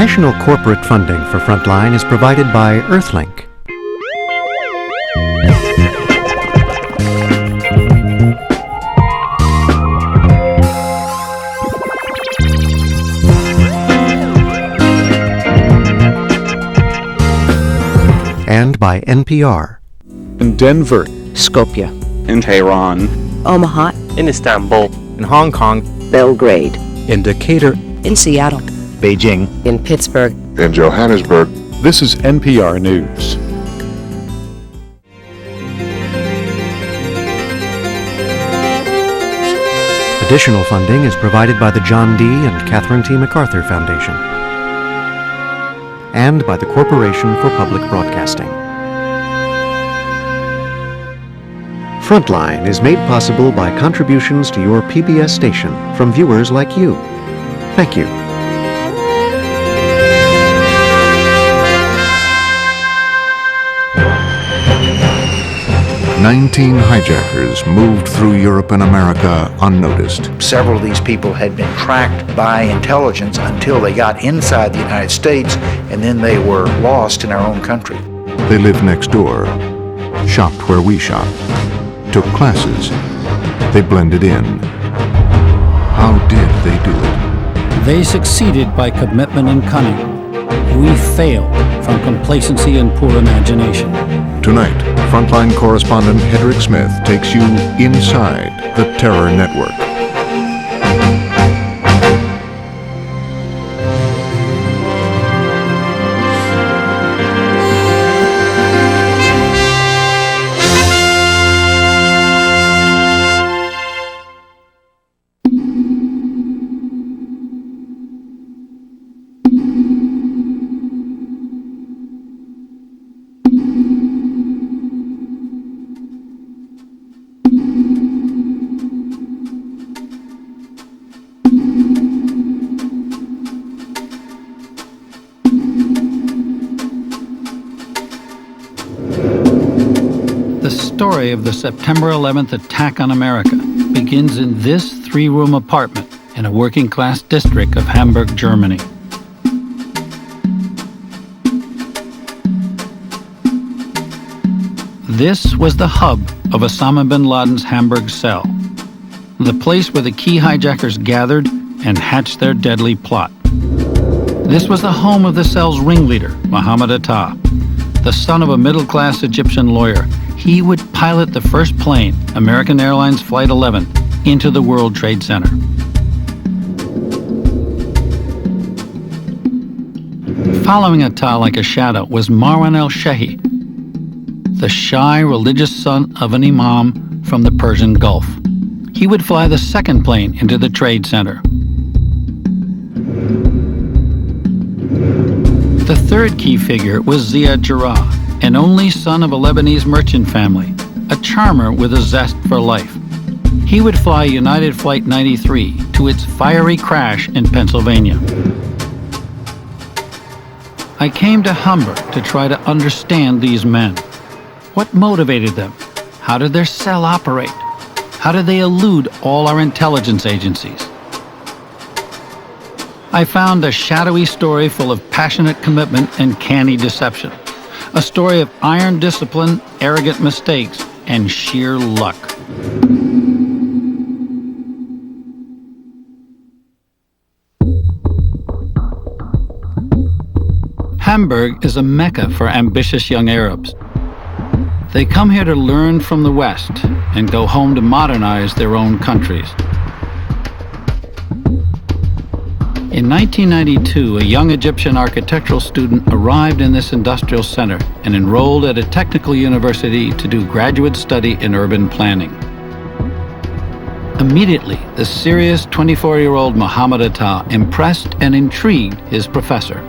National corporate funding for Frontline is provided by Earthlink. And by NPR. In Denver, Skopje, in Tehran, Omaha, in Istanbul, in Hong Kong, Belgrade, In Decatur. in Seattle, Beijing, in Pittsburgh, in Johannesburg. this is NPR News. Additional funding is provided by the John D. and Catherine T. MacArthur Foundation and by the Corporation for Public Broadcasting. Frontline is made possible by contributions to your PBS station from viewers like you. Thank you. "19 hijackers moved through Europe and America unnoticed. Several of these people had been tracked by intelligence until they got inside the United States, and then they were lost in our own country. They lived next door, shopped where we shop, took classes. They blended in. How did they do it? They succeeded by commitment and cunning. We failed from complacency and poor imagination. Tonight, Frontline correspondent Hedrick Smith takes you inside the terror network. The story of the September 11th attack on America begins in this three-room apartment in a working-class district of Hamburg, Germany. This was the hub of Osama bin Laden's Hamburg cell, the place where the key hijackers gathered and hatched their deadly plot. This was the home of the cell's ringleader, Mohammed Atta, the son of a middle-class Egyptian lawyer. He would pilot the first plane, American Airlines Flight 11, into the World Trade Center. Following Atta like a shadow was Marwan al-Shehi, the shy religious son of an imam from the Persian Gulf. He would fly the second plane into the Trade Center. The third key figure was Ziad Jarrah, an only son of a Lebanese merchant family, a charmer with a zest for life. He would fly United Flight 93 to its fiery crash in Pennsylvania. I came to Hamburg to try to understand these men. What motivated them? How did their cell operate? How did they elude all our intelligence agencies? I found a shadowy story full of passionate commitment and canny deception. A story of iron discipline, arrogant mistakes, and sheer luck. Hamburg is a mecca for ambitious young Arabs. They come here to learn from the West and go home to modernize their own countries. In 1992, a young Egyptian architectural student arrived in this industrial center and enrolled at a technical university to do graduate study in urban planning. Immediately, the serious 24-year-old Mohammed Atta impressed and intrigued his professor.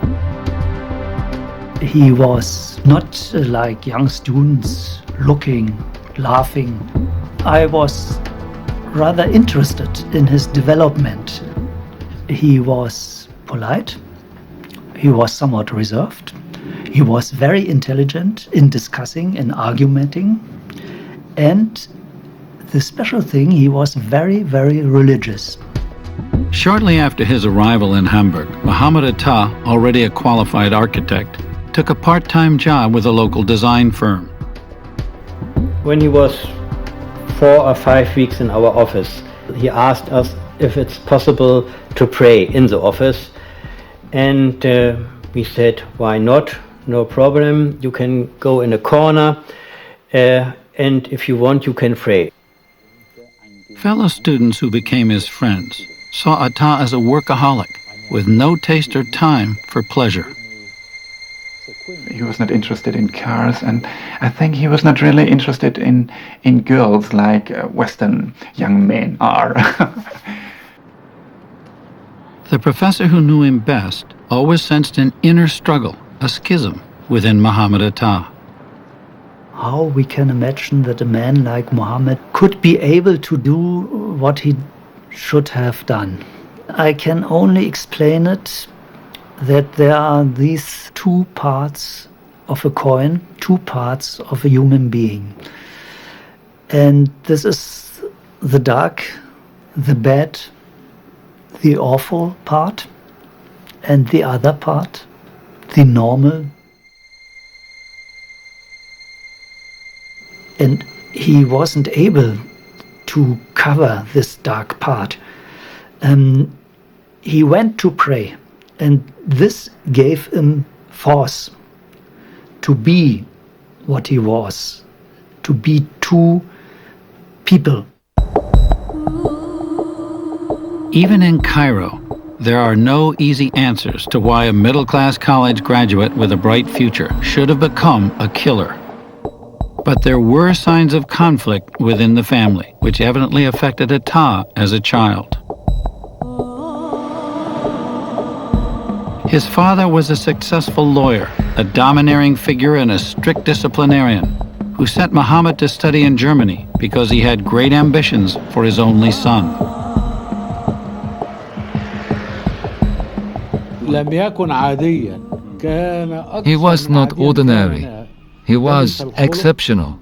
He was not like young students looking, laughing. I was rather interested in his development. He was polite, he was somewhat reserved, he was very intelligent in discussing and argumenting, and the special thing, he was very, very religious. Shortly after his arrival in Hamburg, Muhammad Atta, already a qualified architect, took a part-time job with a local design firm. When he was 4 or 5 weeks in our office, he asked us if it's possible to pray in the office. And we said, why not? No problem. You can go in a corner, and if you want, you can pray. Fellow students who became his friends saw Atta as a workaholic with no taste or time for pleasure. He was not interested in cars, and I think he was not really interested in girls like Western young men are. The professor who knew him best always sensed an inner struggle, a schism within Muhammad Atta. How we can imagine that a man like Muhammad could be able to do what he should have done. I can only explain it that there are these two parts of a coin, two parts of a human being. And this is the dark, the bad, the awful part, and the other part, the normal. And he wasn't able to cover this dark part. He went to pray, and this gave him force to be what he was, to be two people. Even in Cairo, there are no easy answers to why a middle-class college graduate with a bright future should have become a killer. But there were signs of conflict within the family, which evidently affected Atta as a child. His father was a successful lawyer, a domineering figure and a strict disciplinarian, who sent Muhammad to study in Germany because he had great ambitions for his only son. He was not ordinary. He was exceptional.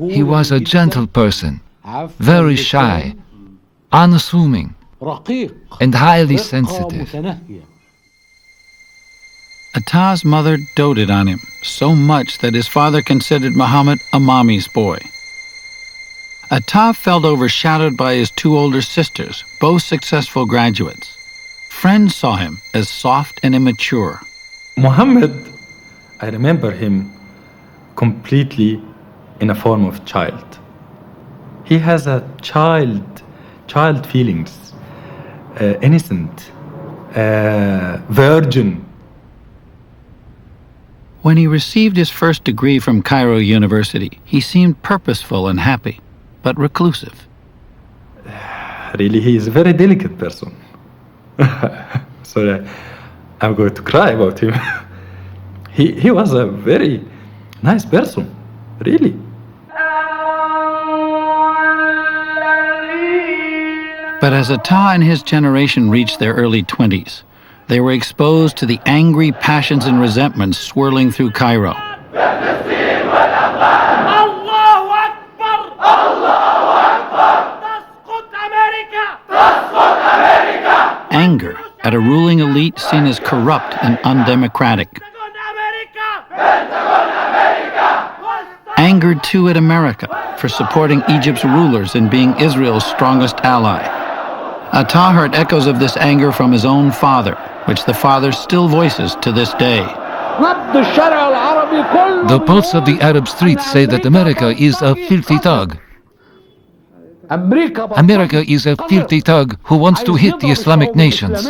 He was a gentle person, very shy, unassuming, and highly sensitive. Atta's mother doted on him so much that his father considered Muhammad a mommy's boy. Atta felt overshadowed by his two older sisters, both successful graduates. Friends saw him as soft and immature. Muhammad, I remember him completely in a form of child. He has a child feelings, innocent, virgin. When he received his first degree from Cairo University, he seemed purposeful and happy, but reclusive. Really, he is a very delicate person. Sorry, I'm going to cry about him. He was a very nice person, really. But as Atta and his generation reached their early 20s, they were exposed to the angry passions and resentments swirling through Cairo. Anger at a ruling elite seen as corrupt and undemocratic. Anger too at America for supporting Egypt's rulers and being Israel's strongest ally. Atta heard echoes of this anger from his own father, which the father still voices to this day. The pulse of the Arab streets say that America is a filthy thug. America is a filthy thug who wants to hit the Islamic nations.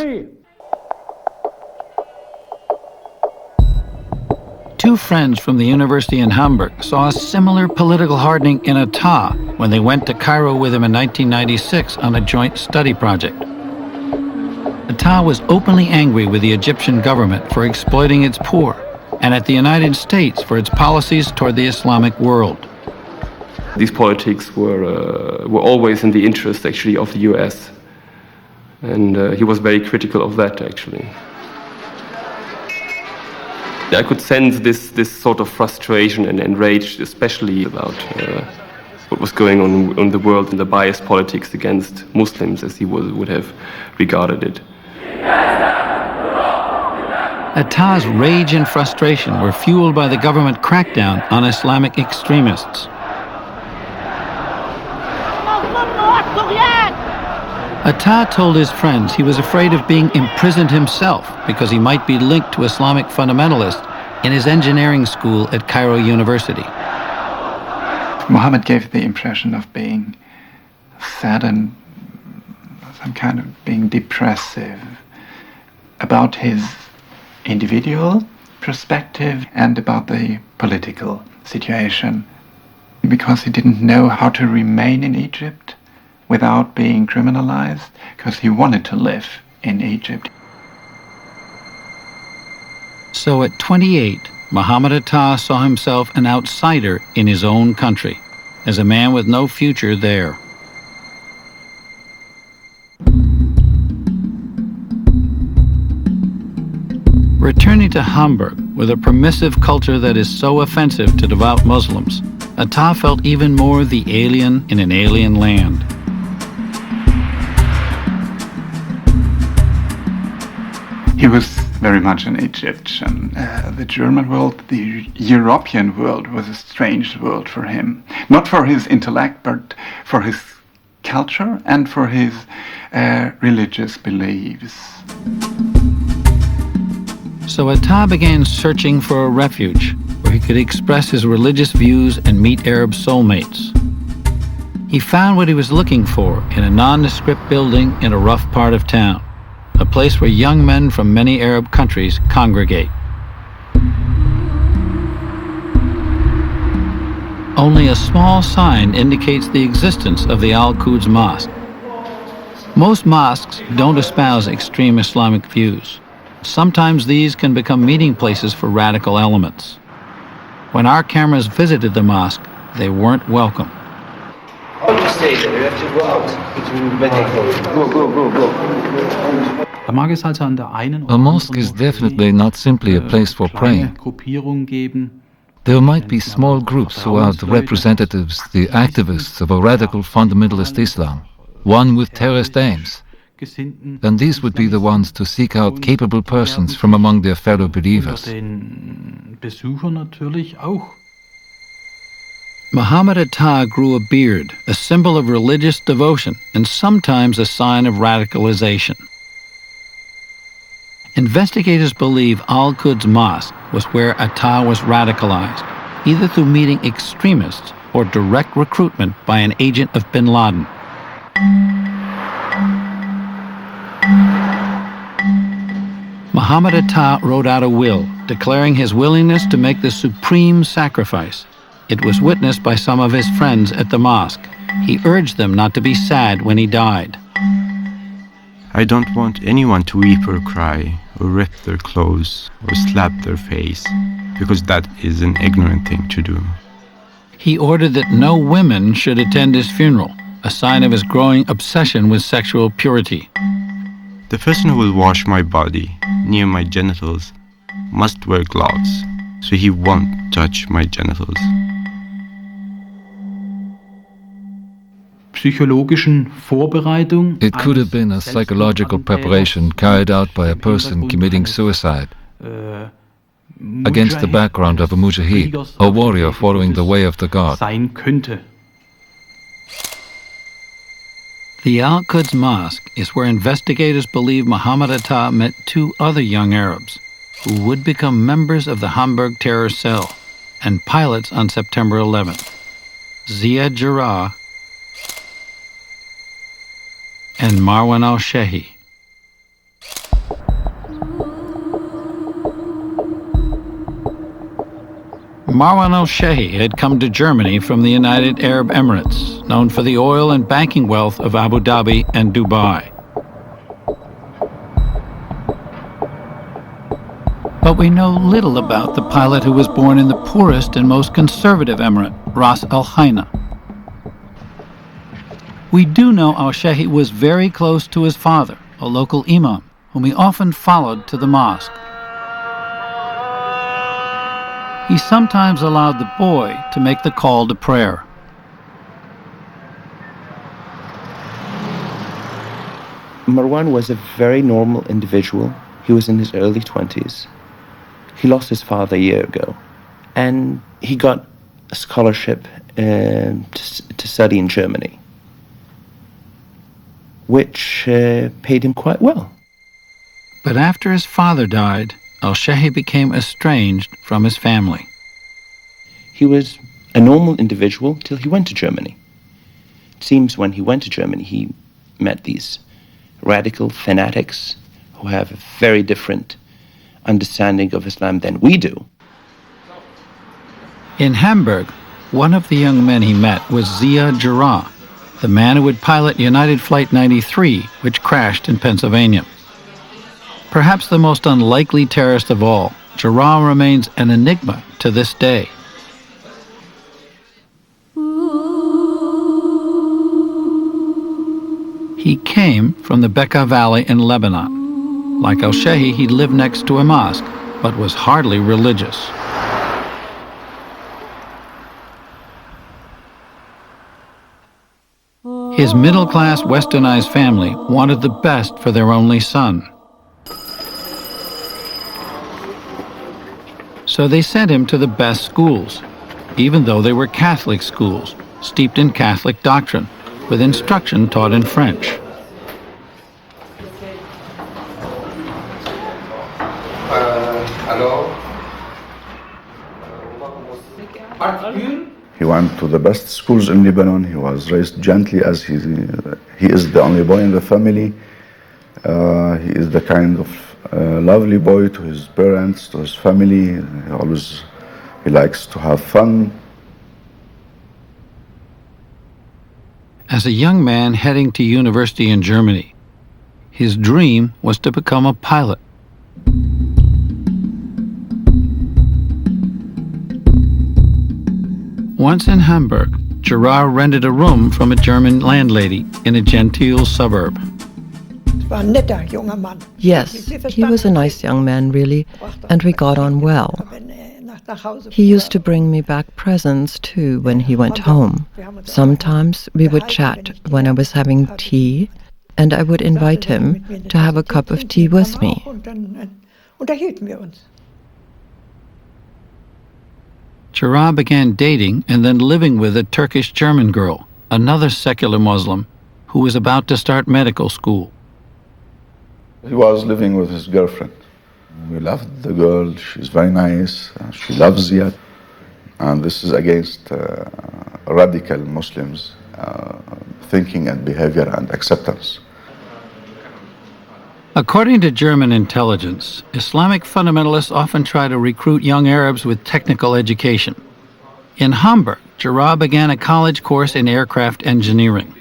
Two friends from the university in Hamburg saw a similar political hardening in Atta when they went to Cairo with him in 1996 on a joint study project. Atta was openly angry with the Egyptian government for exploiting its poor, and at the United States for its policies toward the Islamic world. These politics were always in the interest, actually, of the US. And he was very critical of that, actually. I could sense this sort of frustration and rage, especially about what was going on in the world and the biased politics against Muslims, as he would have regarded it. Attah's rage and frustration were fueled by the government crackdown on Islamic extremists. Attah told his friends he was afraid of being imprisoned himself because he might be linked to Islamic fundamentalists in his engineering school at Cairo University. Muhammad gave the impression of being sad and some kind of being depressive about his individual perspective and about the political situation, because he didn't know how to remain in Egypt without being criminalized, because he wanted to live in Egypt. So at 28, Muhammad Attah saw himself an outsider in his own country, as a man with no future there. Returning to Hamburg with a permissive culture that is so offensive to devout Muslims, Attah felt even more the alien in an alien land. He was very much an Egyptian. The German world, the European world was a strange world for him. Not for his intellect, but for his culture and for his religious beliefs. So Attah began searching for a refuge where he could express his religious views and meet Arab soulmates. He found what he was looking for in a nondescript building in a rough part of town, a place where young men from many Arab countries congregate. Only a small sign indicates the existence of the Al-Quds Mosque. Most mosques don't espouse extreme Islamic views. Sometimes these can become meeting places for radical elements. When our cameras visited the mosque, they weren't welcome. How to stay there? You have to go out. Go. A mosque is definitely not simply a place for praying. There might be small groups who are the representatives, the activists of a radical fundamentalist Islam, one with terrorist aims. And these would be the ones to seek out capable persons from among their fellow believers. Muhammad Attah grew a beard, a symbol of religious devotion and sometimes a sign of radicalization. Investigators believe Al-Quds Mosque was where Attah was radicalized, either through meeting extremists or direct recruitment by an agent of bin Laden. Muhammad Attah wrote out a will, declaring his willingness to make the supreme sacrifice. It was witnessed by some of his friends at the mosque. He urged them not to be sad when he died. I don't want anyone to weep or cry, or rip their clothes, or slap their face, because that is an ignorant thing to do. He ordered that no women should attend his funeral, a sign of his growing obsession with sexual purity. The person who will wash my body near my genitals must wear gloves, so he won't touch my genitals. It could have been a psychological preparation carried out by a person committing suicide against the background of a mujahid, a warrior following the way of the God. The Al-Quds Mosque is where investigators believe Muhammad Attah met two other young Arabs who would become members of the Hamburg terror cell and pilots on September 11th, Ziad Jarrah and Marwan al-Shehi. Marwan al-Shehi had come to Germany from the United Arab Emirates, known for the oil and banking wealth of Abu Dhabi and Dubai. But we know little about the pilot who was born in the poorest and most conservative emirate, Ras Al Khaimah. We do know al-Shehi was very close to his father, a local imam, whom he often followed to the mosque. He sometimes allowed the boy to make the call to prayer. Marwan was a very normal individual. He was in his early 20s. He lost his father a year ago. And he got a scholarship to study in Germany, which paid him quite well. But after his father died, al-Shehi became estranged from his family. He was a normal individual till he went to Germany. It seems when he went to Germany, he met these radical fanatics who have a very different understanding of Islam than we do. In Hamburg, one of the young men he met was Zia Jarrah, the man who would pilot United Flight 93, which crashed in Pennsylvania. Perhaps the most unlikely terrorist of all, Jarrah remains an enigma to this day. He came from the Bekaa Valley in Lebanon. Like al-Shehi, he lived next to a mosque, but was hardly religious. His middle-class, westernized family wanted the best for their only son. So they sent him to the best schools, even though they were Catholic schools, steeped in Catholic doctrine, with instruction taught in French. He went to the best schools in Lebanon. He was raised gently as he is the only boy in the family. He is the kind of lovely boy to his parents, to his family. He likes to have fun. As a young man heading to university in Germany, his dream was to become a pilot. Once in Hamburg, Jarrah rented a room from a German landlady in a genteel suburb. Yes, he was a nice young man, really, and we got on well. He used to bring me back presents, too, when he went home. Sometimes we would chat when I was having tea, and I would invite him to have a cup of tea with me. Jarrah began dating and then living with a Turkish-German girl, another secular Muslim, who was about to start medical school. He was living with his girlfriend. We loved the girl. She's very nice. She loves Ziad. And this is against radical Muslims' thinking and behavior and acceptance. According to German intelligence, Islamic fundamentalists often try to recruit young Arabs with technical education. In Hamburg, Jarrah began a college course in aircraft engineering.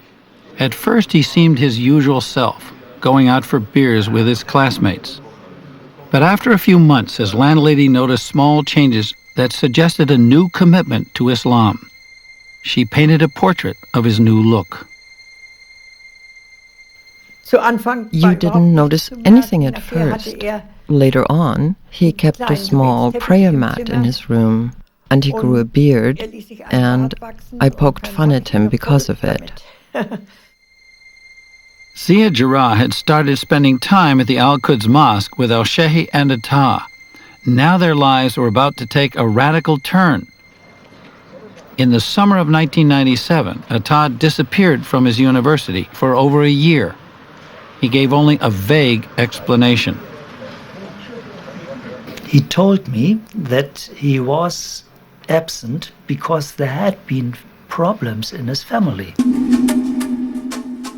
At first, he seemed his usual self, going out for beers with his classmates. But after a few months, his landlady noticed small changes that suggested a new commitment to Islam. She painted a portrait of his new look. You didn't notice anything at first. Later on, he kept a small prayer mat in his room, and he grew a beard, and I poked fun at him because of it. Zia Jarrah had started spending time at the Al-Quds Mosque with al-Shehi and Atta. Now their lives were about to take a radical turn. In the summer of 1997, Atta disappeared from his university for over a year. He gave only a vague explanation. He told me that he was absent because there had been problems in his family.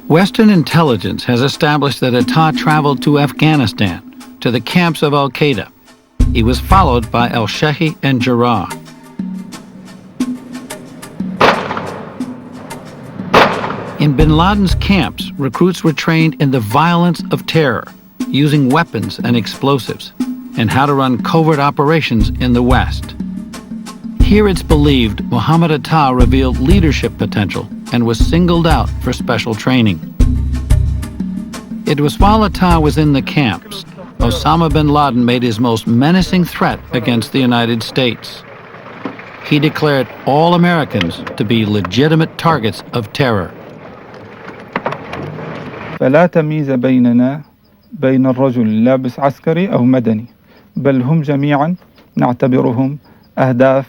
Western intelligence has established that Atta traveled to Afghanistan, to the camps of al-Qaida. He was followed by al-Shehi and Jarrah. In bin Laden's camps, recruits were trained in the violence of terror, using weapons and explosives, and how to run covert operations in the West. Here it's believed Muhammad Atta revealed leadership potential and was singled out for special training. It was while Atta was in the camps, Osama bin Laden made his most menacing threat against the United States. He declared all Americans to be legitimate targets of terror. فلا تمييز بيننا بين الرجل لابس عسكري أو مدني بل هم جميعا نعتبرهم أهداف.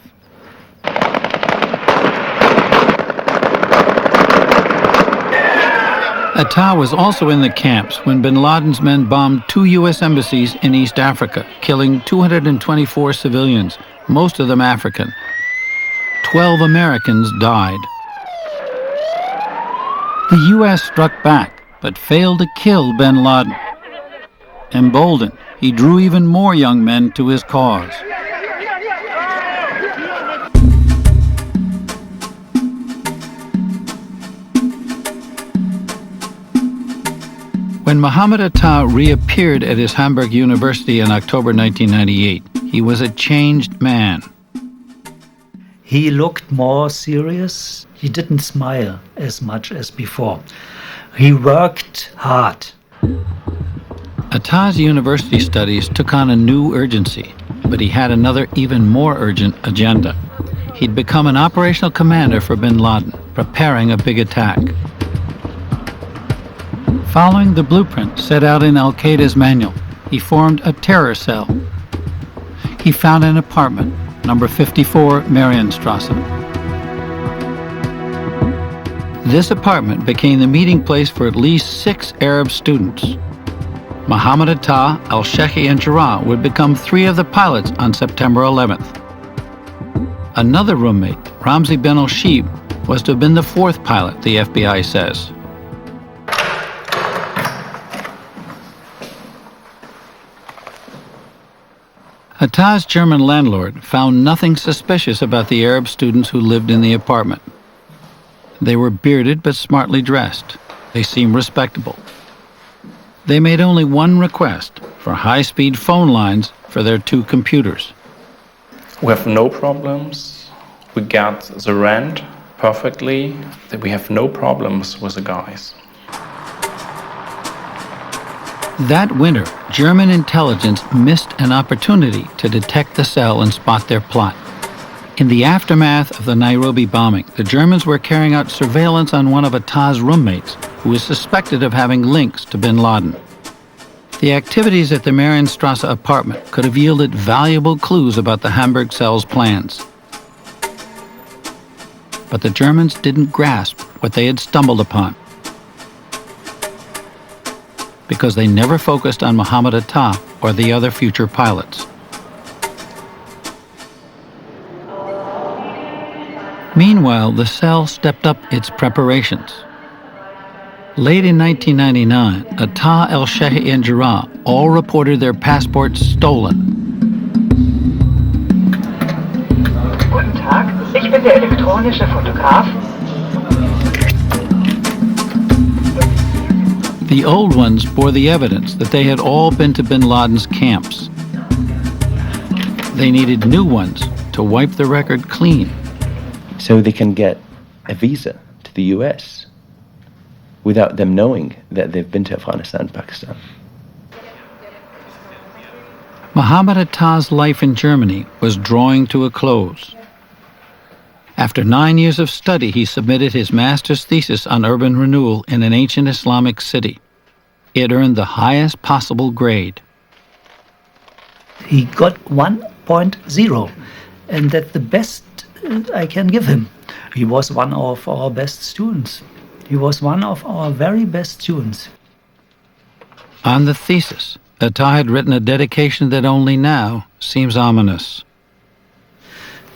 Atta was also in the camps when bin Laden's men bombed 2 U.S. embassies in East Africa, killing 224 civilians, most of them African. 12 Americans died. The U.S. struck back, but failed to kill bin Laden. Emboldened, he drew even more young men to his cause. When Muhammad Atta reappeared at his Hamburg University in October 1998, he was a changed man. He looked more serious. He didn't smile as much as before. He worked hard. Atta's university studies took on a new urgency, but he had another even more urgent agenda. He'd become an operational commander for bin Laden, preparing a big attack. Following the blueprint set out in al-Qaeda's manual, he formed a terror cell. He found an apartment, number 54 Marienstrasse. This apartment became the meeting place for at least 6 Arab students. Muhammad Atta, al-Sheikhi, and Jarrah would become 3 of the pilots on September 11th. Another roommate, Ramzi bin al-Shib, was to have been the 4th pilot, the FBI says. Atta's German landlord found nothing suspicious about the Arab students who lived in the apartment. They were bearded but smartly dressed. They seemed respectable. They made only one request, for high-speed phone lines for their 2 computers. We have no problems. We got the rent perfectly. We have no problems with the guys. That winter, German intelligence missed an opportunity to detect the cell and spot their plot. In the aftermath of the Nairobi bombing, the Germans were carrying out surveillance on one of Atta's roommates, who was suspected of having links to bin Laden. The activities at the Marienstrasse apartment could have yielded valuable clues about the Hamburg cell's plans. But the Germans didn't grasp what they had stumbled upon, because they never focused on Muhammad Atta or the other future pilots. Meanwhile, the cell stepped up its preparations. Late in 1999, Atta, al-Sheikhi, and Jarrah all reported their passports stolen. Guten Tag, ich bin der elektronische Fotograf. The old ones bore the evidence that they had all been to bin Laden's camps. They needed new ones to wipe the record clean. So they can get a visa to the US without them knowing that they've been to Afghanistan and Pakistan. Muhammad Atta's life in Germany was drawing to a close. After 9 years of study, he submitted his master's thesis on urban renewal in an ancient Islamic city. It earned the highest possible grade. He got 1.0, and that's the best I can give him. He was one of our best students. He was one of our very best students. On the thesis, Atta had written a dedication that only now seems ominous.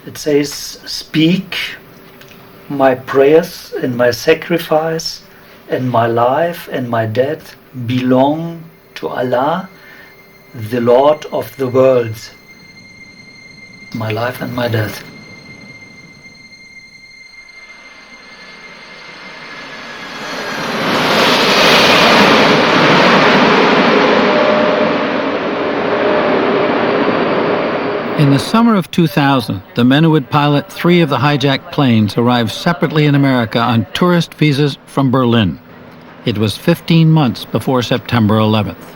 It says, "Speak, my prayers and my sacrifice and my life and my death belong to Allah, the Lord of the worlds." My life and my death. In the summer of 2000, the men who would pilot 3 of the hijacked planes arrived separately in America on tourist visas from Berlin. It was 15 months before September 11th.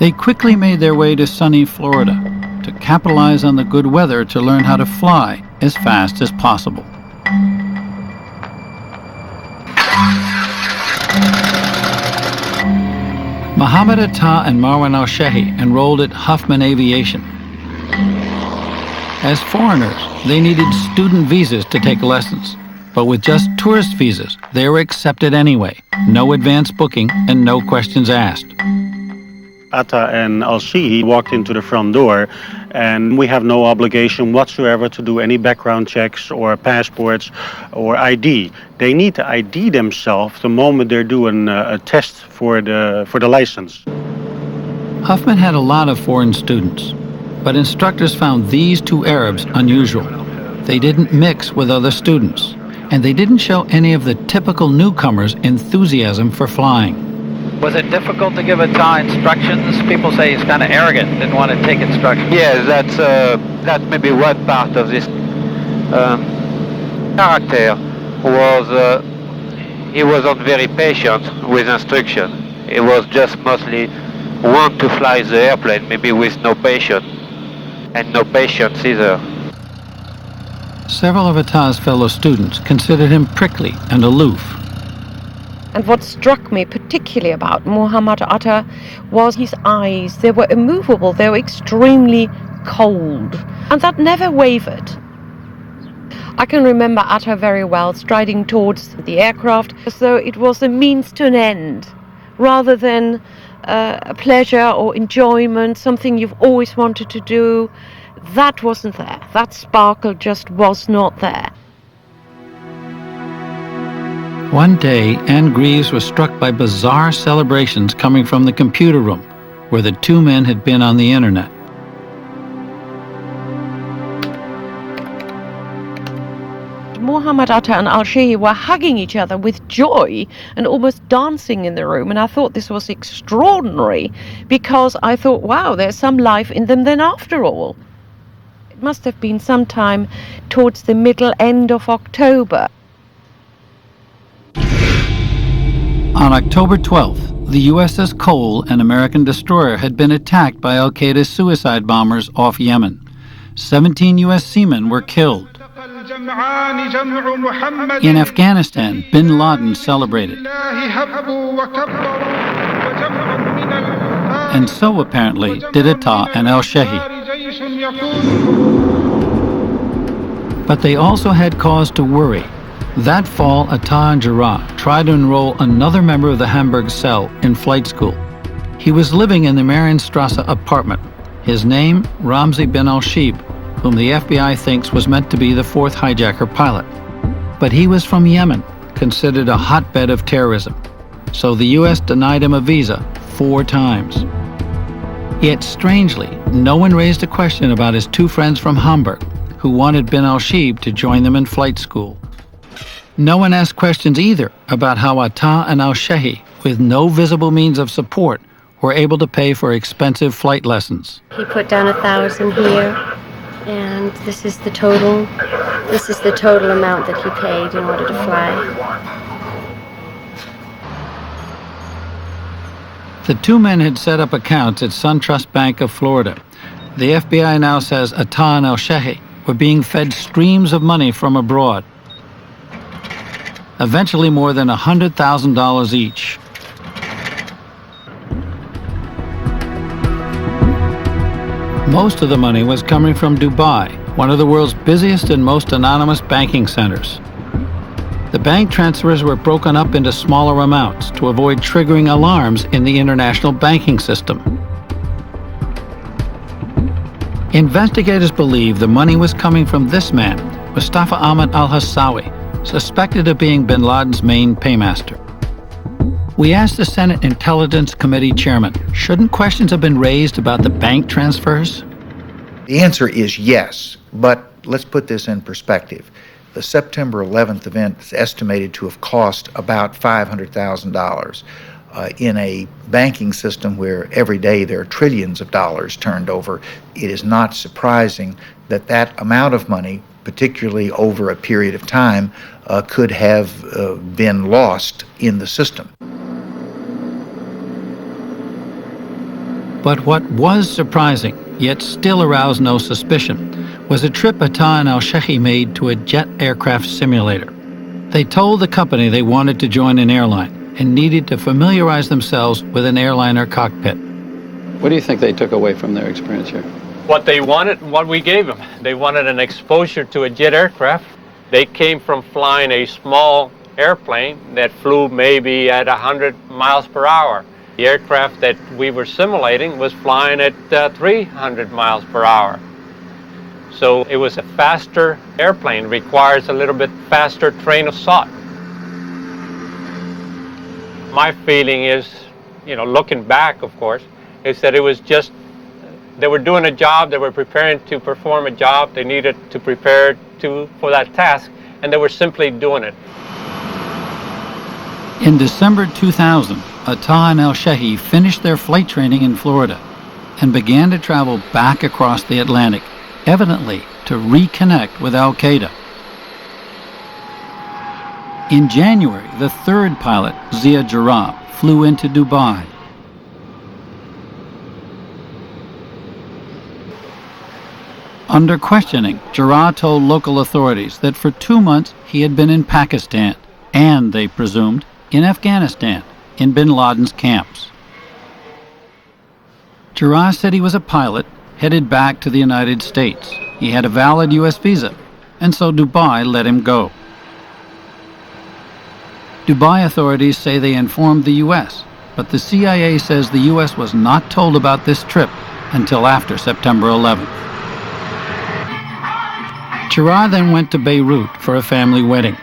They quickly made their way to sunny Florida to capitalize on the good weather to learn how to fly as fast as possible. Mohammed Atta and Marwan al-Shehi enrolled at Huffman Aviation. As foreigners, they needed student visas to take lessons. But with just tourist visas, they were accepted anyway. No advance booking and no questions asked. Atta and al-Shehi walked into the front door, and we have no obligation whatsoever to do any background checks or passports or ID. They need to ID themselves the moment they're doing a test for the license. Huffman had a lot of foreign students, but instructors found these two Arabs unusual. They didn't mix with other students, and they didn't show any of the typical newcomers' enthusiasm for flying. Was it difficult to give Atta instructions? People say he's kind of arrogant, didn't want to take instructions. Yes, that's maybe one part of this character. He wasn't very patient with instruction. He was just mostly want to fly the airplane, maybe with no patience, and no patience either. Several of Atta's fellow students considered him prickly and aloof. And what struck me particularly about Muhammad Atta was his eyes. They were immovable, they were extremely cold, and that never wavered. I can remember Atta very well striding towards the aircraft as though it was a means to an end, rather than a pleasure or enjoyment, something you've always wanted to do. That wasn't there. That sparkle just was not there. One day, Anne Greaves was struck by bizarre celebrations coming from the computer room, where the two men had been on the internet. Muhammad Atta and al-Shehi were hugging each other with joy and almost dancing in the room, and I thought this was extraordinary, because I thought, wow, there's some life in them then after all. It must have been sometime towards the middle end of October. On October 12th, the USS Cole, an American destroyer, had been attacked by al-Qaeda suicide bombers off Yemen. 17 U.S. seamen were killed. In Afghanistan, bin Laden celebrated. And so, apparently, did Atta and al-Shehi. But they also had cause to worry. That fall, Atta and Jarrah tried to enroll another member of the Hamburg cell in flight school. He was living in the Marienstrasse apartment. His name, Ramzi bin al-Shib, whom the FBI thinks was meant to be the fourth hijacker pilot. But he was from Yemen, considered a hotbed of terrorism. So the U.S. denied him a visa 4 times. Yet strangely, no one raised a question about his 2 friends from Hamburg, who wanted bin al-Shib to join them in flight school. No one asked questions either about how Atta and al-Shehi, with no visible means of support, were able to pay for expensive flight lessons. He put down 1,000 here, and this is the total. This is the total amount that he paid in order to fly. The 2 men had set up accounts at SunTrust Bank of Florida. The FBI now says Atta and al-Shehi were being fed streams of money from abroad. Eventually more than $100,000 each. Most of the money was coming from Dubai, one of the world's busiest and most anonymous banking centers. The bank transfers were broken up into smaller amounts to avoid triggering alarms in the international banking system. Investigators believe the money was coming from this man, Mustafa Ahmed al-Hassawi, suspected of being bin Laden's main paymaster. We asked the Senate Intelligence Committee chairman, shouldn't questions have been raised about the bank transfers? The answer is yes, but let's put this in perspective. The September 11th event is estimated to have cost about $500,000. In a banking system where every day there are trillions of dollars turned over, it is not surprising that that amount of money, particularly over a period of time, could have been lost in the system. But what was surprising, yet still aroused no suspicion, was a trip Atta and al-Shehi made to a jet aircraft simulator. They told the company they wanted to join an airline, and needed to familiarize themselves with an airliner cockpit. What do you think they took away from their experience here? What they wanted and what we gave them. They wanted an exposure to a jet aircraft. They came from flying a small airplane that flew maybe at 100 miles per hour. The aircraft that we were simulating was flying at 300 miles per hour. So it was a faster airplane, requires a little bit faster train of thought. My feeling is, looking back, of course, is that it was just, they were doing a job, they were preparing to perform a job, they needed to prepare for that task, and they were simply doing it. In December 2000, Atta and El-Shehi finished their flight training in Florida and began to travel back across the Atlantic, evidently to reconnect with Al-Qaeda. In January, the third pilot, Ziad Jarrah, flew into Dubai. Under questioning, Jarrah told local authorities that for 2 months he had been in Pakistan and, they presumed, in Afghanistan, in bin Laden's camps. Jarrah said he was a pilot headed back to the United States. He had a valid U.S. visa, and so Dubai let him go. Dubai authorities say they informed the U.S., but the CIA says the U.S. was not told about this trip until after September 11th. Jarrah then went to Beirut for a family wedding.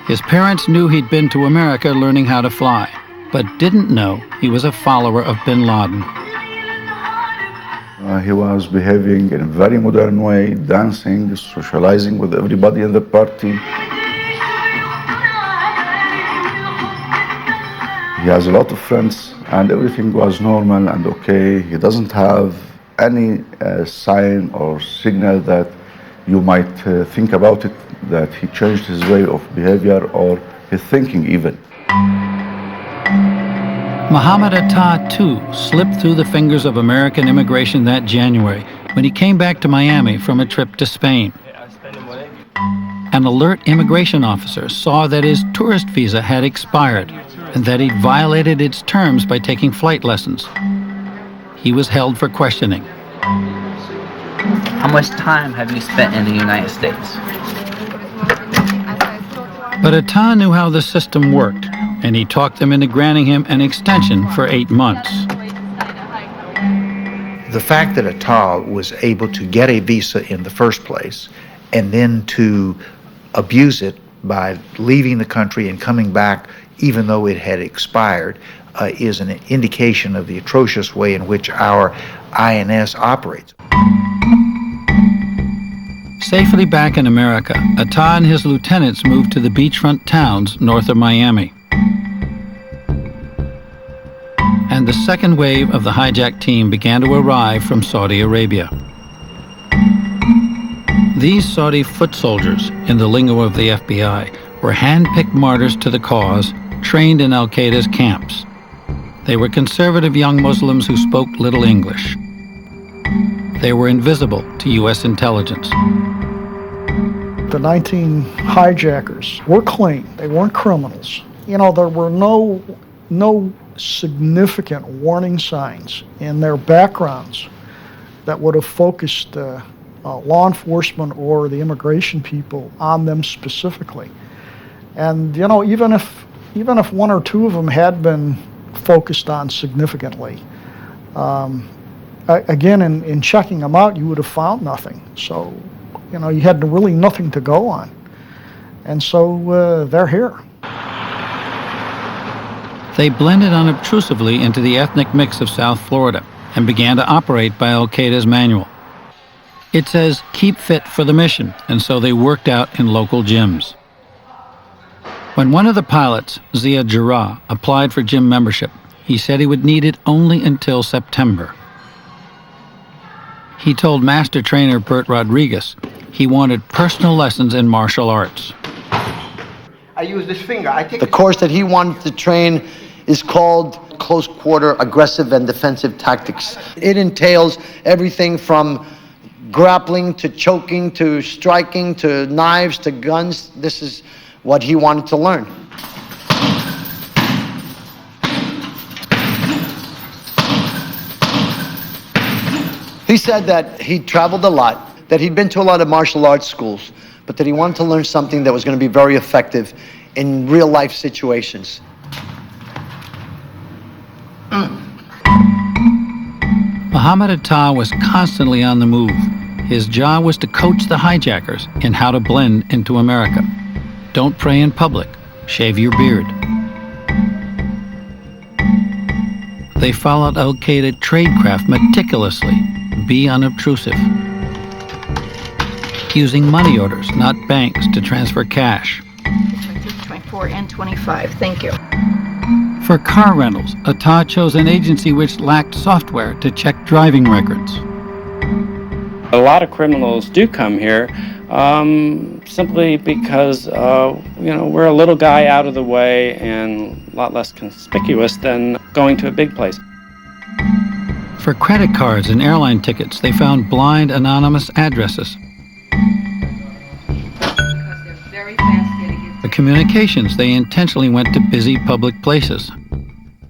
His parents knew he'd been to America learning how to fly, but didn't know he was a follower of bin Laden. He was behaving in a very modern way, dancing, socializing with everybody in the party. He has a lot of friends, and everything was normal and okay. He doesn't have any sign or signal that you might think about it, that he changed his way of behavior or his thinking even. Mohammed Atta, too, slipped through the fingers of American immigration that January when he came back to Miami from a trip to Spain. An alert immigration officer saw that his tourist visa had expired and that he'd violated its terms by taking flight lessons. He was held for questioning. How much time have you spent in the United States? But Atta knew how the system worked, and he talked them into granting him an extension for 8 months. The fact that Atta was able to get a visa in the first place and then to abuse it by leaving the country and coming back even though it had expired is an indication of the atrocious way in which our INS operates. Safely back in America, Atta and his lieutenants moved to the beachfront towns north of Miami. And the second wave of the hijack team began to arrive from Saudi Arabia. These Saudi foot soldiers, in the lingo of the FBI, were hand-picked martyrs to the cause, trained in Al-Qaeda's camps. They were conservative young Muslims who spoke little English. They were invisible to U.S. intelligence. The 19 hijackers were clean. They weren't criminals. There were no significant warning signs in their backgrounds that would have focused law enforcement or the immigration people on them specifically. And even if one or two of them had been focused on significantly, again, in checking them out, you would have found nothing. So, you had really nothing to go on. And so they're here. They blended unobtrusively into the ethnic mix of South Florida and began to operate by Al-Qaeda's manual. It says, keep fit for the mission, and so they worked out in local gyms. When one of the pilots, Ziad Jarrah, applied for gym membership, he said he would need it only until September. He told master trainer Bert Rodriguez he wanted personal lessons in martial arts. I use this finger. The course that he wanted to train is called Close Quarter Aggressive and Defensive Tactics. It entails everything from grappling to choking to striking to knives to guns. This is what he wanted to learn. He said that he traveled a lot, that he'd been to a lot of martial arts schools, but that he wanted to learn something that was going to be very effective in real life situations. Muhammad Atta was constantly on the move. His job was to coach the hijackers in how to blend into America. Don't pray in public. Shave your beard. They followed al-Qaeda tradecraft meticulously. Be unobtrusive. Using money orders, not banks, to transfer cash. 24 and 25, thank you. For car rentals, Atta chose an agency which lacked software to check driving records. A lot of criminals do come here simply because, we're a little guy out of the way and a lot less conspicuous than going to a big place. For credit cards and airline tickets, they found blind, anonymous addresses. For communications, they intentionally went to busy public places.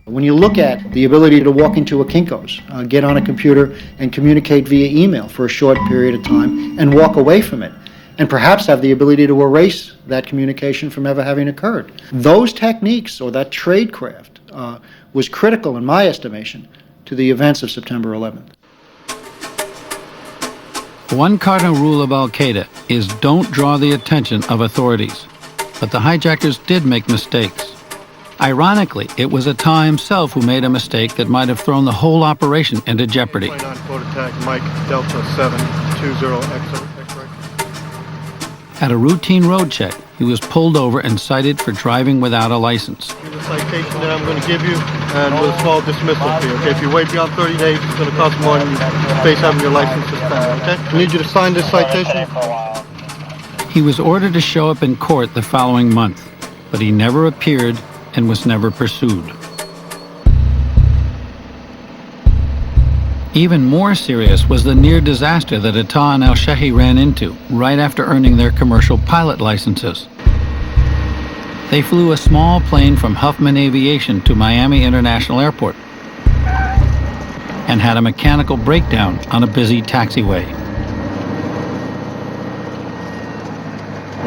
When you look at the ability to walk into a Kinko's, get on a computer and communicate via email for a short period of time and walk away from it, and perhaps have the ability to erase that communication from ever having occurred. Those techniques, or that tradecraft, was critical, in my estimation, to the events of September 11th. One cardinal rule of al-Qaeda is don't draw the attention of authorities. But the hijackers did make mistakes. Ironically, it was Atta himself who made a mistake that might have thrown the whole operation into jeopardy. Mike Delta 720 X-ray. At a routine road check, he was pulled over and cited for driving without a license. The citation that I'm going to give you, and with a small dismissal fee. Okay, if you wait beyond 30 days, it's going to cost more than you face having your license suspended. Okay, I need you to sign this citation. He was ordered to show up in court the following month, but he never appeared and was never pursued. Even more serious was the near disaster that Atta and al-Shehi ran into right after earning their commercial pilot licenses. They flew a small plane from Huffman Aviation to Miami International Airport and had a mechanical breakdown on a busy taxiway.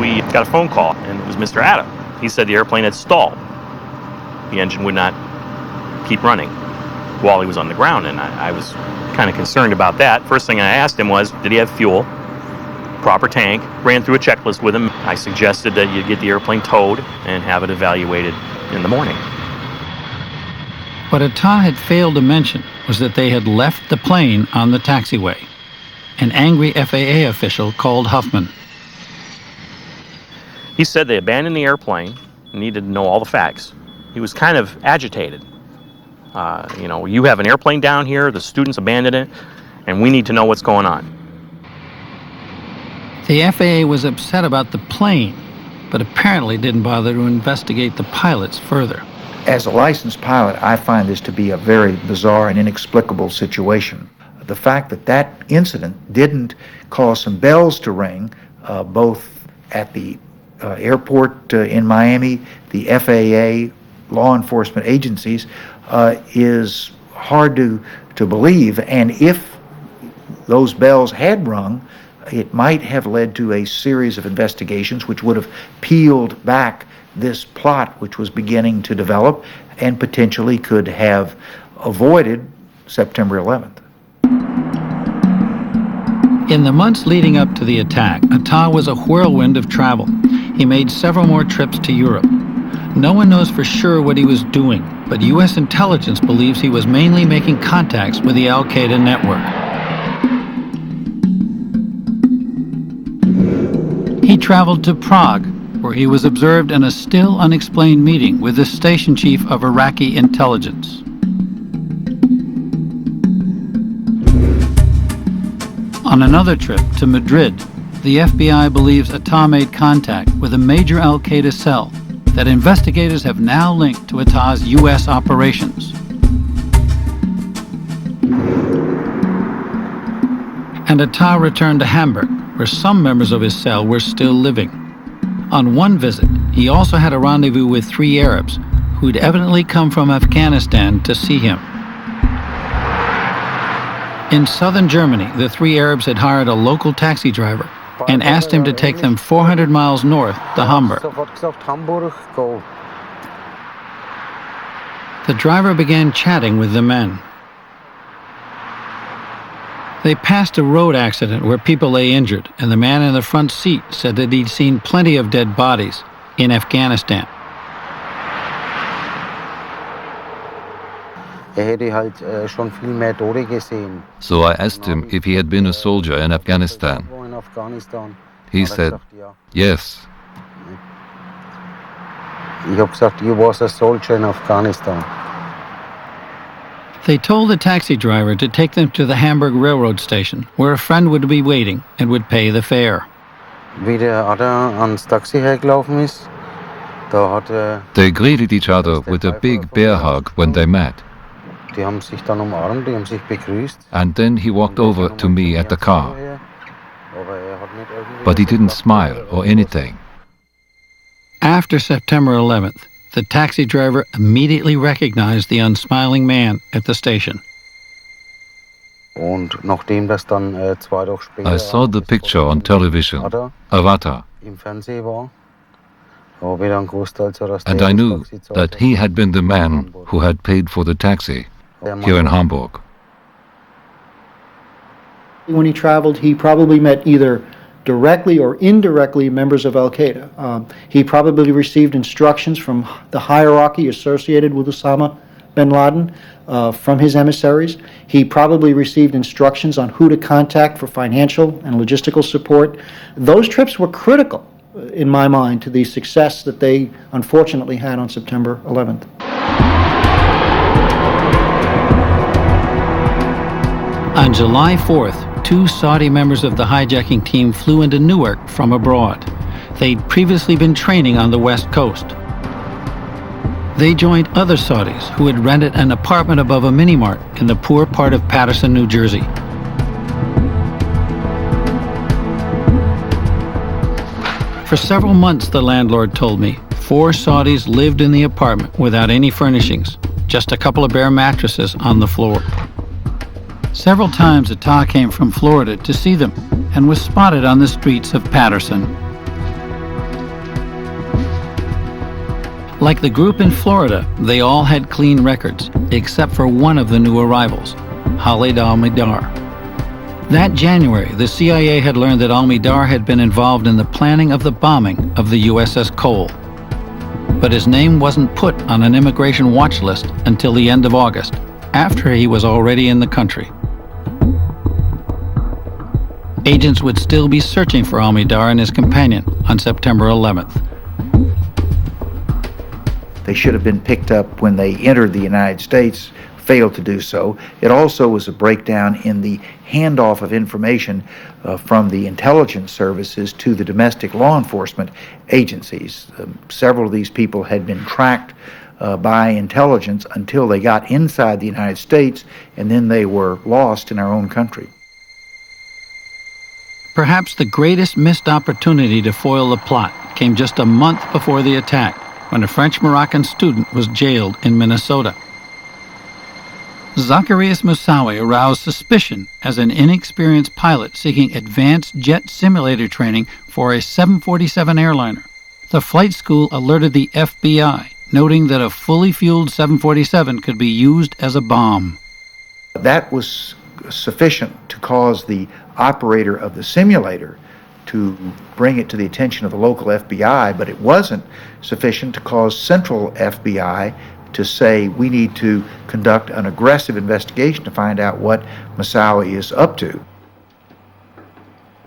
We got a phone call, and it was Mr. Adam. He said the airplane had stalled. The engine would not keep running while he was on the ground, and I was kind of concerned about that. First thing I asked him was, did he have fuel, proper tank? Ran through a checklist with him. I suggested that you get the airplane towed and have it evaluated in the morning. What Atta had failed to mention was that they had left the plane on the taxiway. An angry FAA official called Huffman. He said they abandoned the airplane and needed to know all the facts. He was kind of agitated. You have an airplane down here, the students abandoned it, and we need to know what's going on. The FAA was upset about the plane, but apparently didn't bother to investigate the pilots further. As a licensed pilot, I find this to be a very bizarre and inexplicable situation. The fact that that incident didn't cause some bells to ring, both at the airport in Miami, the FAA, law enforcement agencies, is hard to believe. And if those bells had rung, it might have led to a series of investigations which would have peeled back this plot which was beginning to develop and potentially could have avoided September 11th. In the months leading up to the attack, Atta was a whirlwind of travel. He made several more trips to Europe. No one knows for sure what he was doing, but U.S. intelligence believes he was mainly making contacts with the al-Qaeda network. He traveled to Prague, where he was observed in a still unexplained meeting with the station chief of Iraqi intelligence. On another trip to Madrid, the FBI believes Atta made contact with a major al-Qaeda cell that investigators have now linked to Atta's U.S. operations. And Atta returned to Hamburg, where some members of his cell were still living. On one visit, he also had a rendezvous with 3 Arabs who'd evidently come from Afghanistan to see him. In southern Germany, the three Arabs had hired a local taxi driver and asked him to take them 400 miles north to Hamburg. The driver began chatting with the men. They passed a road accident where people lay injured, and the man in the front seat said that he'd seen plenty of dead bodies in Afghanistan. So I asked him if he had been a soldier in Afghanistan. He said, yes. You was a soldier in Afghanistan. They told the taxi driver to take them to the Hamburg railroad station, where a friend would be waiting and would pay the fare. They greeted each other with a big bear hug when they met. And then he walked over to me at the car. But he didn't smile or anything. After September 11th, the taxi driver immediately recognized the unsmiling man at the station. I saw the picture on television, Avatar, and I knew that he had been the man who had paid for the taxi here in Hamburg. When he traveled, he probably met either directly or indirectly members of Al-Qaeda. He probably received instructions from the hierarchy associated with Osama bin Laden from his emissaries. He probably received instructions on who to contact for financial and logistical support. Those trips were critical, in my mind, to the success that they unfortunately had on September 11th. On July 4th, 2 Saudi members of the hijacking team flew into Newark from abroad. They'd previously been training on the West Coast. They joined other Saudis who had rented an apartment above a mini-mart in the poor part of Paterson, New Jersey. For several months, the landlord told me, 4 Saudis lived in the apartment without any furnishings, just a couple of bare mattresses on the floor. Several times Atta came from Florida to see them and was spotted on the streets of Paterson. Like the group in Florida, they all had clean records, except for one of the new arrivals, Khalid al-Mihdhar. That January, the CIA had learned that al-Mihdhar had been involved in the planning of the bombing of the USS Cole. But his name wasn't put on an immigration watch list until the end of August, after he was already in the country. Agents would still be searching for al-Mihdhar and his companion on September 11th. They should have been picked up when they entered the United States, failed to do so. It also was a breakdown in the handoff of information from the intelligence services to the domestic law enforcement agencies. Several of these people had been tracked by intelligence until they got inside the United States, and then they were lost in our own country. Perhaps the greatest missed opportunity to foil the plot came just a month before the attack, when a French-Moroccan student was jailed in Minnesota. Zacarias Moussaoui aroused suspicion as an inexperienced pilot seeking advanced jet simulator training for a 747 airliner. The flight school alerted the FBI, noting that a fully fueled 747 could be used as a bomb. That was sufficient to cause the operator of the simulator to bring it to the attention of the local FBI, but it wasn't sufficient to cause central FBI to say we need to conduct an aggressive investigation to find out what Moussaoui is up to.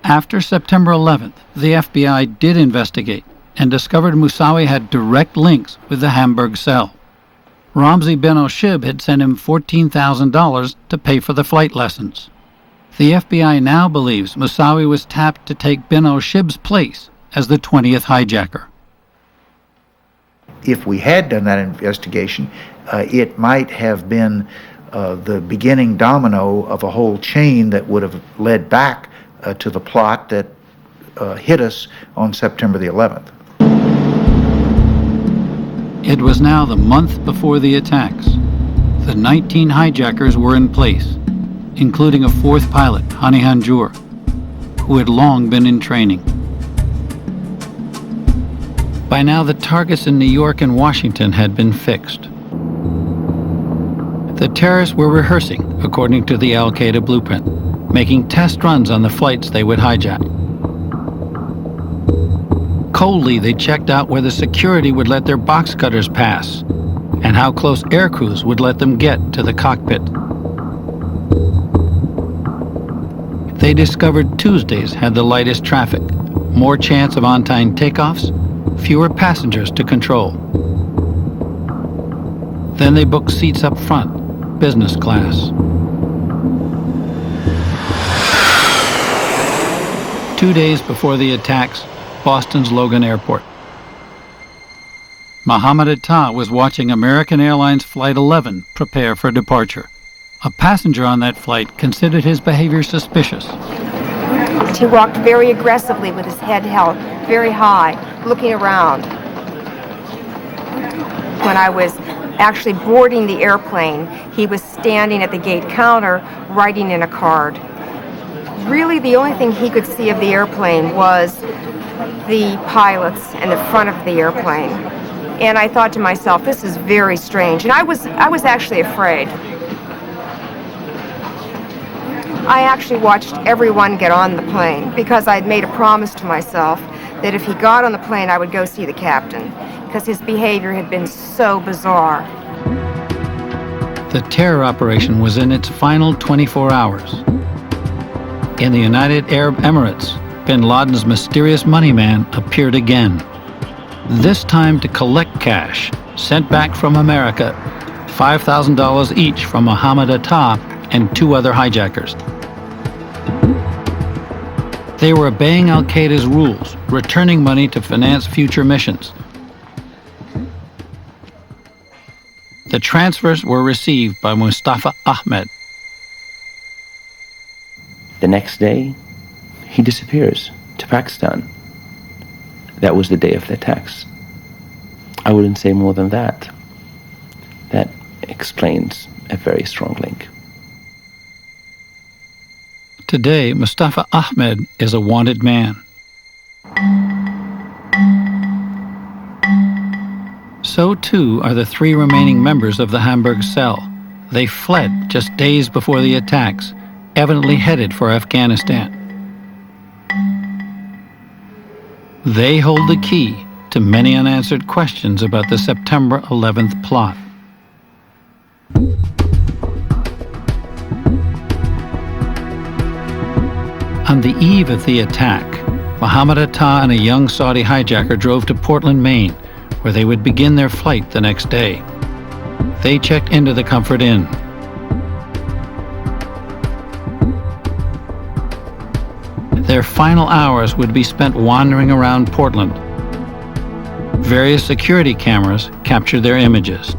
After September 11th, the FBI did investigate and discovered Moussaoui had direct links with the Hamburg cell. Ramzi bin Oshib had sent him $14,000 to pay for the flight lessons. The FBI now believes Moussaoui was tapped to take bin Oshib's place as the 20th hijacker. If we had done that investigation, it might have been the beginning domino of a whole chain that would have led back to the plot that hit us on September the 11th. It was now the month before the attacks. The 19 hijackers were in place, including a fourth pilot, Hani Hanjour, who had long been in training. By now, the targets in New York and Washington had been fixed. The terrorists were rehearsing, according to the al-Qaeda blueprint, making test runs on the flights they would hijack. Coldly, they checked out whether security would let their box cutters pass, and how close air crews would let them get to the cockpit. They discovered Tuesdays had the lightest traffic, more chance of on-time takeoffs, fewer passengers to control. Then they booked seats up front, business class. 2 days before the attacks, Boston's Logan Airport. Mohammed Atta was watching American Airlines Flight 11 prepare for departure. A passenger on that flight considered his behavior suspicious. He walked very aggressively with his head held very high, looking around. When I was actually boarding the airplane, he was standing at the gate counter, writing in a card. Really, the only thing he could see of the airplane was the pilots and the front of the airplane. And I thought to myself, this is very strange. And I was actually afraid. I actually watched everyone get on the plane because I'd made a promise to myself that if he got on the plane, I would go see the captain because his behavior had been so bizarre. The terror operation was in its final 24 hours. In the United Arab Emirates, bin Laden's mysterious money man appeared again, this time to collect cash sent back from America, $5,000 each from Mohammed Atta and 2 other hijackers. They were obeying al-Qaeda's rules, returning money to finance future missions. The transfers were received by Mustafa Ahmed. The next day, he disappears to Pakistan. That was the day of the attacks. I wouldn't say more than that. That explains a very strong link. Today, Mustafa Ahmed is a wanted man. So too are the 3 remaining members of the Hamburg cell. They fled just days before the attacks, evidently headed for Afghanistan. They hold the key to many unanswered questions about the September 11th plot. On the eve of the attack, Mohammed Atta and a young Saudi hijacker drove to Portland, Maine, where they would begin their flight the next day. They checked into the Comfort Inn. Their final hours would be spent wandering around Portland. Various security cameras captured their images.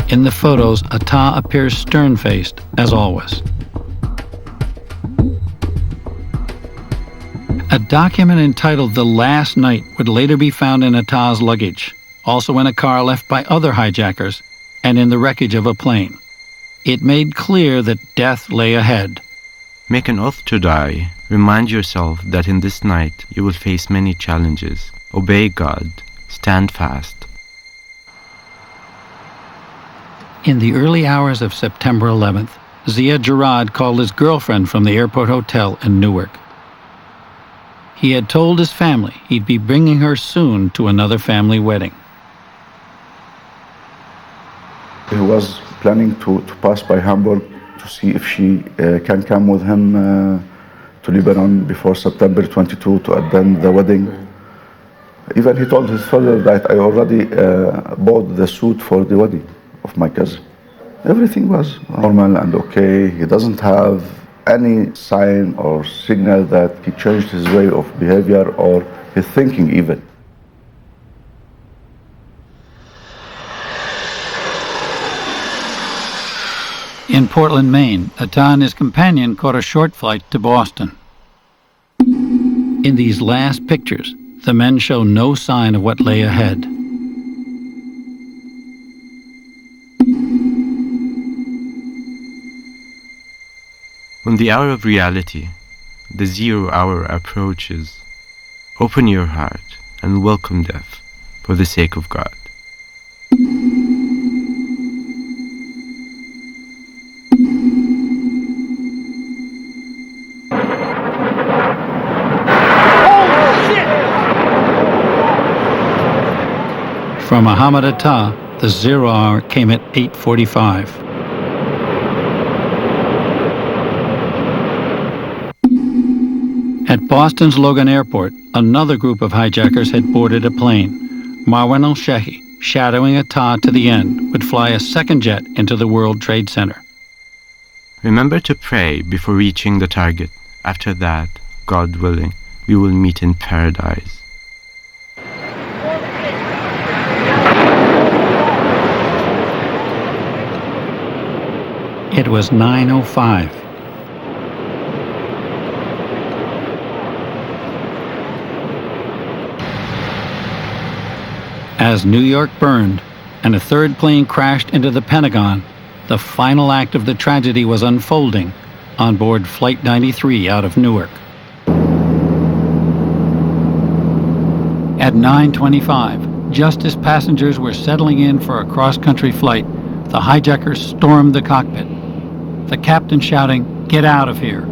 In the photos, Atta appears stern-faced, as always. A document entitled The Last Night would later be found in Atta's luggage, also in a car left by other hijackers, and in the wreckage of a plane. It made clear that death lay ahead. Make an oath to die. Remind yourself that in this night you will face many challenges. Obey God. Stand fast. In the early hours of September 11th, Ziad Jarrad called his girlfriend from the airport hotel in Newark. He had told his family he'd be bringing her soon to another family wedding. He was planning to pass by Hamburg to see if she can come with him to Lebanon before September 22 to attend the wedding. Even he told his father that I already bought the suit for the wedding of my cousin. Everything was normal and okay. He doesn't have any sign or signal that he changed his way of behavior or his thinking even. In Portland, Maine, Atta and his companion caught a short flight to Boston. In these last pictures, the men show no sign of what lay ahead. When the hour of reality, the 0 hour approaches, open your heart and welcome death for the sake of God. For Muhammad Atta, the 0 hour came at 8:45. At Boston's Logan Airport, another group of hijackers had boarded a plane. Marwan al-Shehi, shadowing Atta to the end, would fly a second jet into the World Trade Center. Remember to pray before reaching the target. After that, God willing, we will meet in paradise. It was 9:05. As New York burned and a third plane crashed into the Pentagon, the final act of the tragedy was unfolding on board Flight 93 out of Newark. At 9:25, just as passengers were settling in for a cross-country flight, the hijackers stormed the cockpit, the captain shouting, "Get out of here!"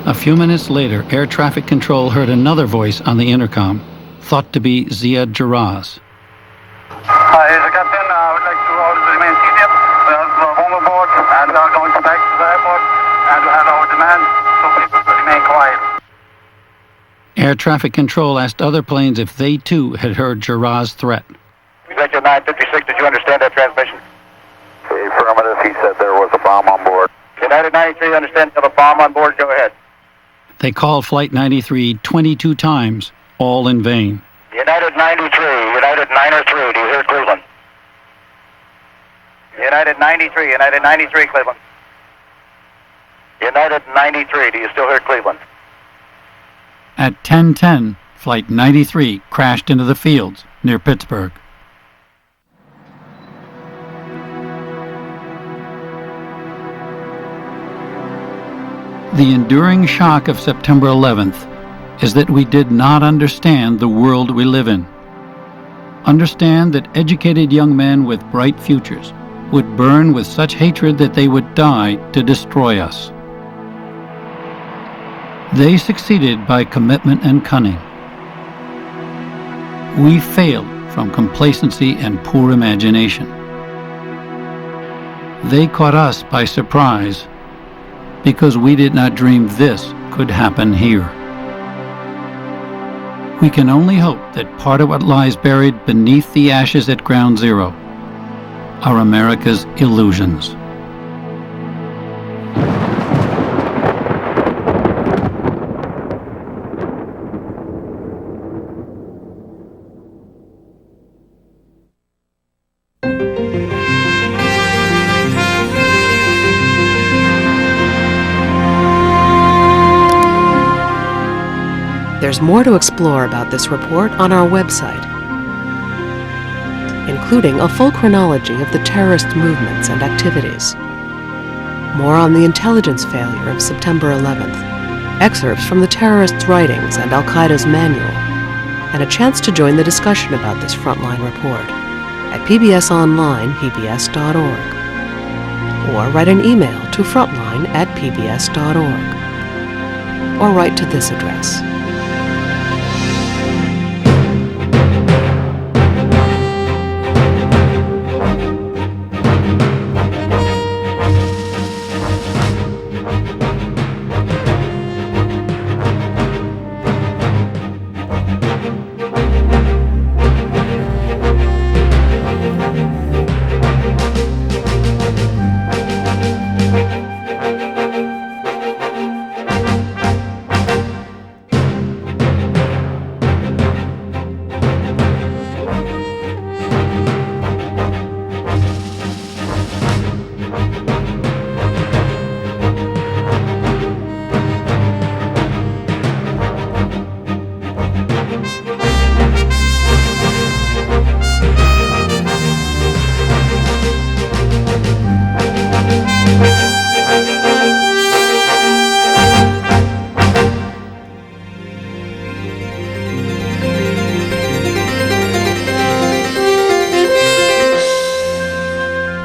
A few minutes later, air traffic control heard another voice on the intercom, thought to be Ziad Jarrah's. Here's the captain. I would like to order to remain seated. We are on the board and we are going back to the airport and we have our demand, so please remain quiet. Air traffic control asked other planes if they too had heard Jarrah's threat. Vector 956, did you understand that transmission? Affirmative. He said there was a bomb on board. United 93, understand you have a bomb on board? Go ahead. They called Flight 93 22 times, all in vain. United 93, United 903, do you hear Cleveland? United 93, United 93, Cleveland. United 93, do you still hear Cleveland? At 10:10, Flight 93 crashed into the fields near Pittsburgh. The enduring shock of September 11th is that we did not understand the world we live in. Understand that educated young men with bright futures would burn with such hatred that they would die to destroy us. They succeeded by commitment and cunning. We failed from complacency and poor imagination. They caught us by surprise because we did not dream this could happen here. We can only hope that part of what lies buried beneath the ashes at Ground Zero are America's illusions. There's more to explore about this report on our website, including a full chronology of the terrorist movements and activities. More on the intelligence failure of September 11th, excerpts from the terrorists' writings and Al-Qaeda's manual, and a chance to join the discussion about this Frontline report at PBS Online, pbs.org, or write an email to frontline@pbs.org, or write to this address.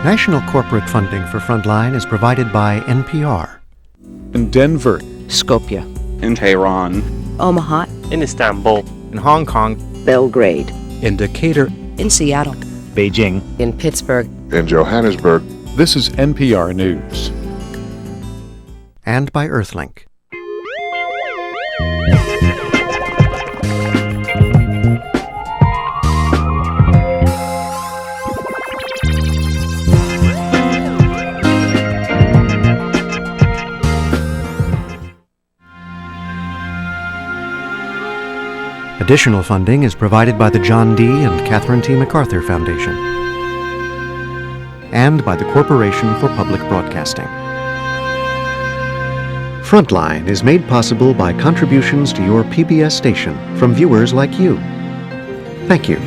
National corporate funding for Frontline is provided by NPR. In Denver. Skopje. In Tehran. Omaha. In Istanbul. In Hong Kong. Belgrade. In Decatur. In Seattle. Beijing. In Pittsburgh. In Johannesburg. This is NPR News. And by Earthlink. Additional funding is provided by the John D. and Catherine T. MacArthur Foundation and by the Corporation for Public Broadcasting. Frontline is made possible by contributions to your PBS station from viewers like you. Thank you.